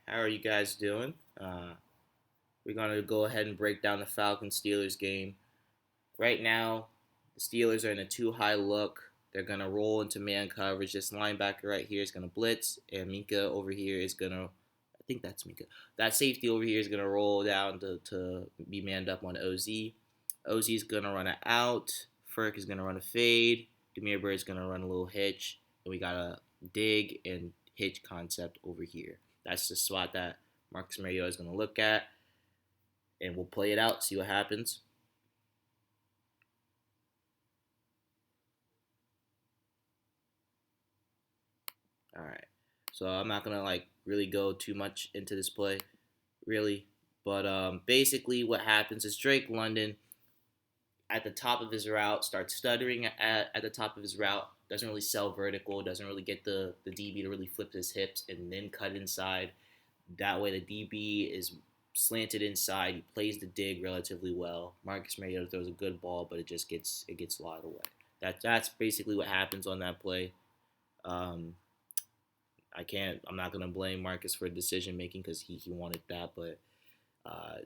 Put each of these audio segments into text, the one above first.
How are you guys doing? We're going to go ahead and break down the Falcons Steelers game. Right now, the Steelers are in a too high look. They're going to roll into man coverage. This linebacker right here is going to blitz, and Minka over here is going to, I think that's Minka. That safety over here is going to roll down to be manned up on OZ. OZ is going to run it out. Ferk is going to run a fade. Demir Bird is going to run a little hitch. And we got a dig and hitch concept over here. That's the spot that Marcus Mariota is going to look at, and we'll play it out, see what happens. All right. So I'm not gonna really go too much into this play, really. But basically, what happens is Drake London at the top of his route starts stuttering at the top of his route. Doesn't really sell vertical. Doesn't really get the DB to really flip his hips and then cut inside. That way, the DB is slanted inside. He plays the dig relatively well. Marcus Mariota throws a good ball, but it gets lotted away. That's basically what happens on that play. Um, I'm not gonna blame Marcus for decision making because he wanted that, but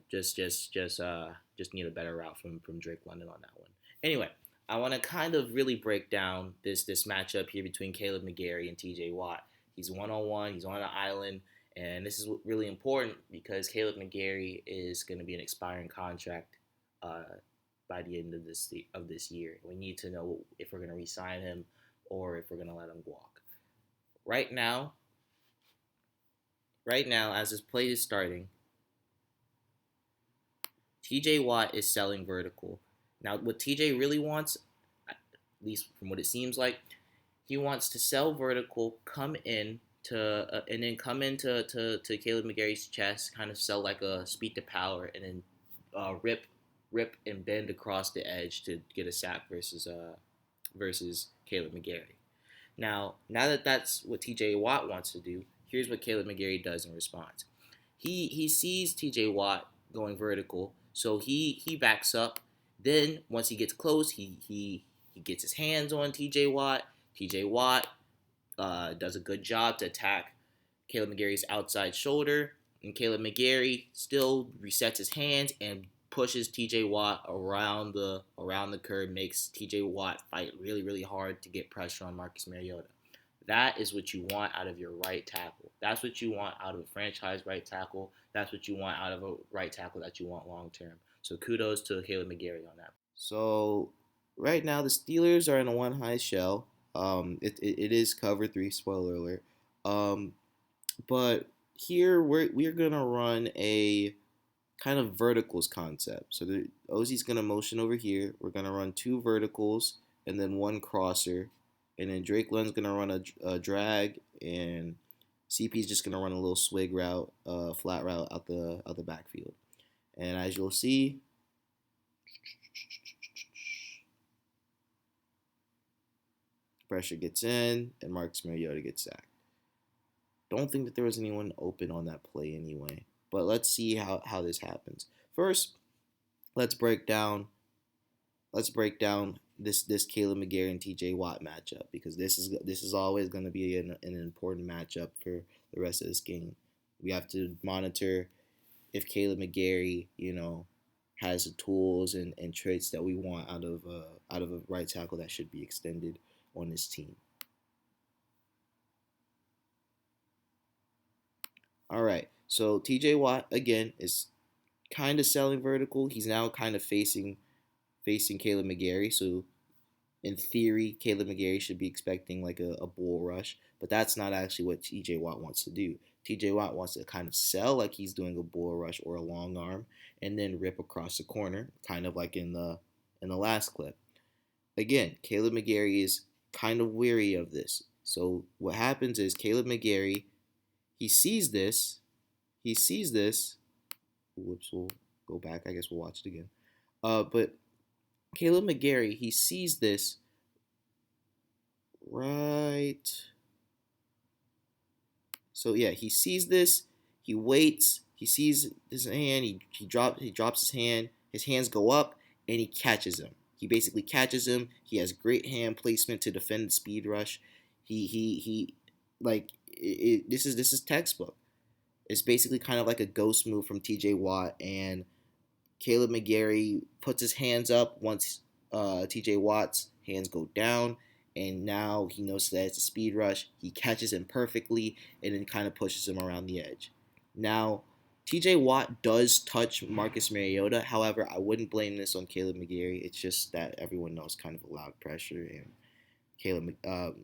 just need a better route from Drake London on that one. Anyway, I want to kind of really break down this matchup here between Caleb McGarry and T.J. Watt. He's one on one. He's on an island. And this is really important because Caleb McGarry is going to be an expiring contract uh, by the end of this year. We need to know if we're going to re-sign him or if we're going to let him walk. Right now, as this play is starting, TJ Watt is selling vertical. Now, what TJ really wants, at least from what it seems like, he wants to sell vertical, come in and then come into to Caleb McGarry's chest, kind of sell like a speed to power, and then rip and bend across the edge to get a sack versus Caleb McGarry. Now that that's what TJ Watt wants to do, here's what Caleb McGarry does in response. He sees TJ Watt going vertical, so he backs up. Then once he gets close, he gets his hands on TJ Watt. TJ Watt does a good job to attack Caleb McGarry's outside shoulder, and Caleb McGarry still resets his hands and pushes TJ Watt around the curve, makes TJ Watt fight really hard to get pressure on Marcus Mariota. That is what you want out of your right tackle. That's what you want out of a franchise right tackle. That's what you want out of a right tackle that you want long term. So kudos to Caleb McGarry on that. So right now the Steelers are in a one high shell. It is cover three. Spoiler alert. But here we're gonna run a kind of verticals concept. So the OZ's gonna motion over here. We're gonna run two verticals and then one crosser, and then Drake Lund's gonna run a drag, and CP's just gonna run a little swig route, flat route out the backfield. And as you'll see, pressure gets in, and Marcus Mariota gets sacked. Don't think that there was anyone open on that play anyway. But let's see how this happens. First, let's break down this Caleb McGarry and TJ Watt matchup, because this is always going to be an important matchup for the rest of this game. We have to monitor if Caleb McGarry, has the tools and traits that we want out of a right tackle that should be extended on this team. All right, so TJ Watt again is kind of selling vertical. He's now kind of facing Caleb McGarry. So in theory, Caleb McGarry should be expecting like a bull rush, but that's not actually what TJ Watt wants to do. TJ Watt wants to kind of sell like he's doing a bull rush or a long arm, and then rip across the corner, kind of like in the last clip. Again, Caleb McGarry is kind of weary of this. So what happens is Caleb McGarry, he sees this. Whoops, we'll go back. I guess we'll watch it again. But Caleb McGarry, he sees this right. So yeah, he sees this. He waits. He sees his hand. He drops his hand. His hands go up, and he catches him. He basically catches him. He has great hand placement to defend the speed rush. He like this is textbook. It's basically kind of like a ghost move from TJ Watt, and Caleb McGarry puts his hands up once TJ Watt's hands go down, and now he knows that it's a speed rush. He catches him perfectly and then kind of pushes him around the edge. Now, TJ Watt does touch Marcus Mariota. However, I wouldn't blame this on Caleb McGarry. It's just that everyone knows kind of a loud pressure, and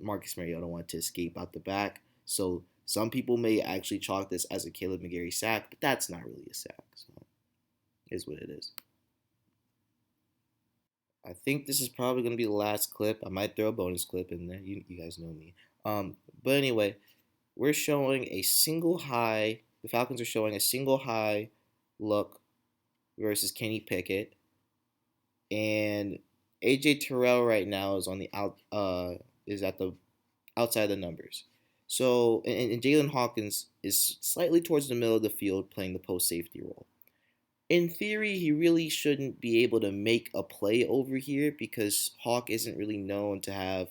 Marcus Mariota wanted to escape out the back. So some people may actually chalk this as a Caleb McGarry sack, but that's not really a sack. So it is what it is. I think this is probably going to be the last clip. I might throw a bonus clip in there. You guys know me. But anyway, we're showing a single high. The Falcons are showing a single high look versus Kenny Pickett, and AJ Terrell right now is on the out. Is at the outside of the numbers. So and Jalen Hawkins is slightly towards the middle of the field playing the post safety role. In theory, he really shouldn't be able to make a play over here because Hawk isn't really known to have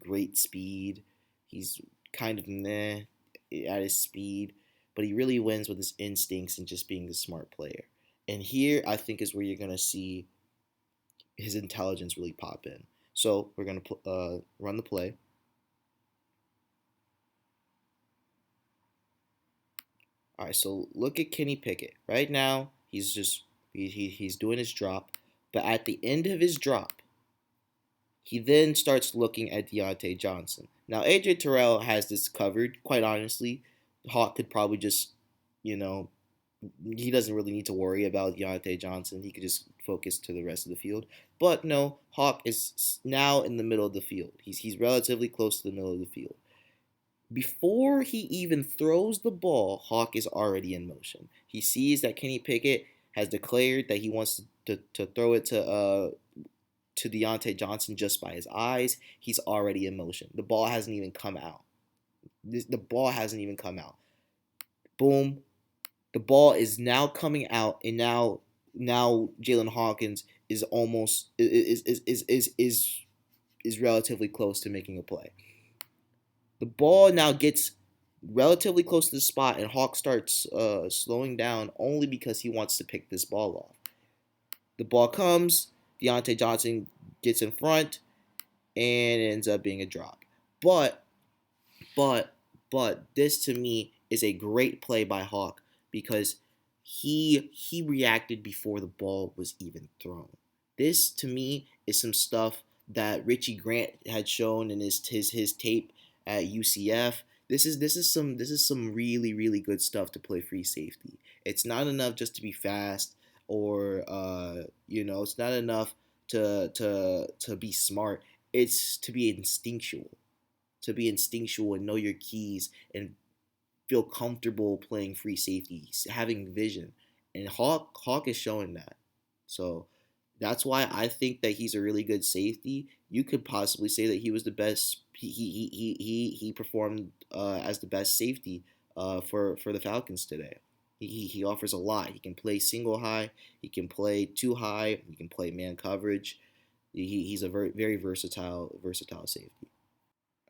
great speed. He's kind of meh at his speed, but he really wins with his instincts and just being a smart player. And here, I think, is where you're going to see his intelligence really pop in. So we're going to run the play. All right, so look at Kenny Pickett. Right now, he's doing his drop, but at the end of his drop, he then starts looking at Deontay Johnson. Now, AJ Terrell has this covered, quite honestly. Hawk could probably just, you know, he doesn't really need to worry about Deontay Johnson. He could just focus to the rest of the field. But no, Hawk is now in the middle of the field. He's relatively close to the middle of the field. Before he even throws the ball, Hawk is already in motion. He sees that Kenny Pickett has declared that he wants to throw it to Deontay Johnson just by his eyes. He's already in motion. The ball hasn't even come out. The ball hasn't even come out. Boom. The ball is now coming out, and now Jalen Hawkins is almost is relatively close to making a play. The ball now gets relatively close to the spot, and Hawk starts slowing down only because he wants to pick this ball off. The ball comes, Deontay Johnson gets in front, and it ends up being a drop. But this to me is a great play by Hawk because he reacted before the ball was even thrown. This to me is some stuff that Richie Grant had shown in his tape at UCF. This is some really good stuff to play free safety. It's not enough just to be fast or it's not enough to be smart. It's to be instinctual. To be instinctual and know your keys and feel comfortable playing free safety, having vision. And Hawk is showing that. So that's why I think that he's a really good safety. You could possibly say that he was the best. He performed as the best safety for the Falcons today. He offers a lot. He can play single high. He can play two high. He can play man coverage. He's a very versatile safety.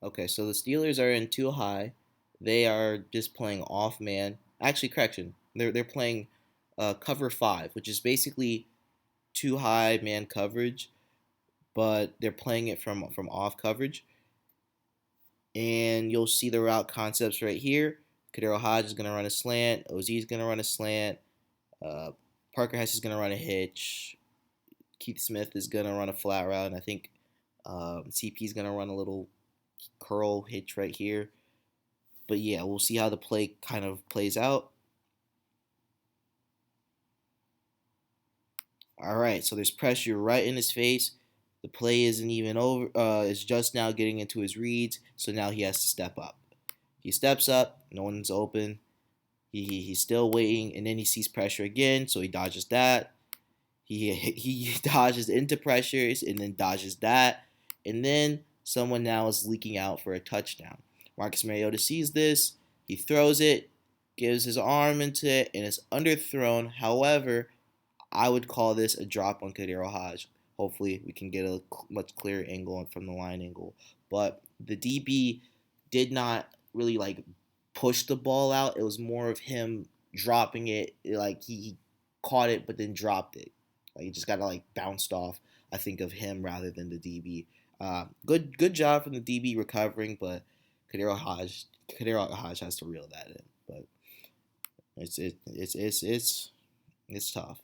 Okay, so the Steelers are in two high. They are just playing off man. Actually, correction. They're playing cover five, which is basically two high man coverage, but they're playing it from off coverage. And you'll see the route concepts right here. Kadero Hodge is going to run a slant. OZ is going to run a slant. Parker Hess is going to run a hitch. Keith Smith is going to run a flat route. And I think CP is going to run a little curl hitch right here. But yeah, we'll see how the play kind of plays out. All right, so there's pressure right in his face. The play isn't even over. It's just now getting into his reads, so now he has to step up. He steps up. No one's open. He's still waiting, and then he sees pressure again, so he dodges that. He dodges into pressures and then dodges that, and then someone now is leaking out for a touchdown. Marcus Mariota sees this. He throws it, gives his arm into it, and it's underthrown. However, I would call this a drop on Kadero Hodge. Hopefully, we can get a much clearer angle from the line angle. But the DB did not really push the ball out. It was more of him dropping it. Like he caught it but then dropped it. Like he just got to like bounced off. I think of him rather than the DB. Good job from the DB recovering, but Kadero Hodge has to reel that in. But it's tough.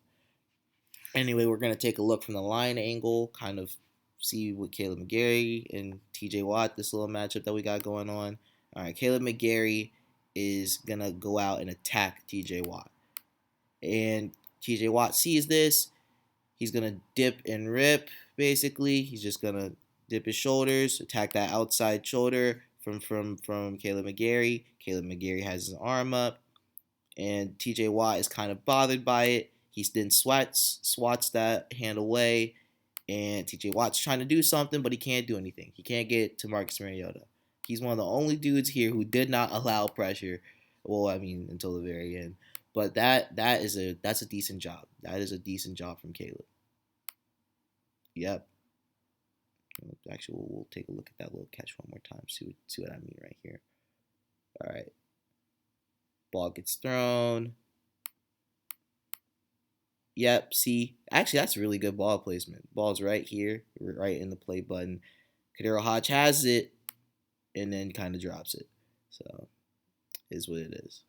Anyway, we're gonna take a look from the line angle, kind of see what Caleb McGarry and TJ Watt, this little matchup that we got going on. All right, Caleb McGarry is gonna go out and attack TJ Watt, and TJ Watt sees this. He's gonna dip and rip. Basically, he's just gonna dip his shoulders, attack that outside shoulder from Caleb McGarry. Caleb McGarry has his arm up, and TJ Watt is kind of bothered by it. He then swats that hand away, and TJ Watt's trying to do something, but he can't do anything. He can't get to Marcus Mariota. He's one of the only dudes here who did not allow pressure. Well, I mean, until the very end. But that's a decent job. That is a decent job from Caleb. Yep. Actually, we'll take a look at that little catch one more time. See what I mean right here. All right. Ball gets thrown. Yep, see, actually, that's really good ball placement. Ball's right here, right in the play button. Kadero Hodge has it, and then kind of drops it. So, is what it is.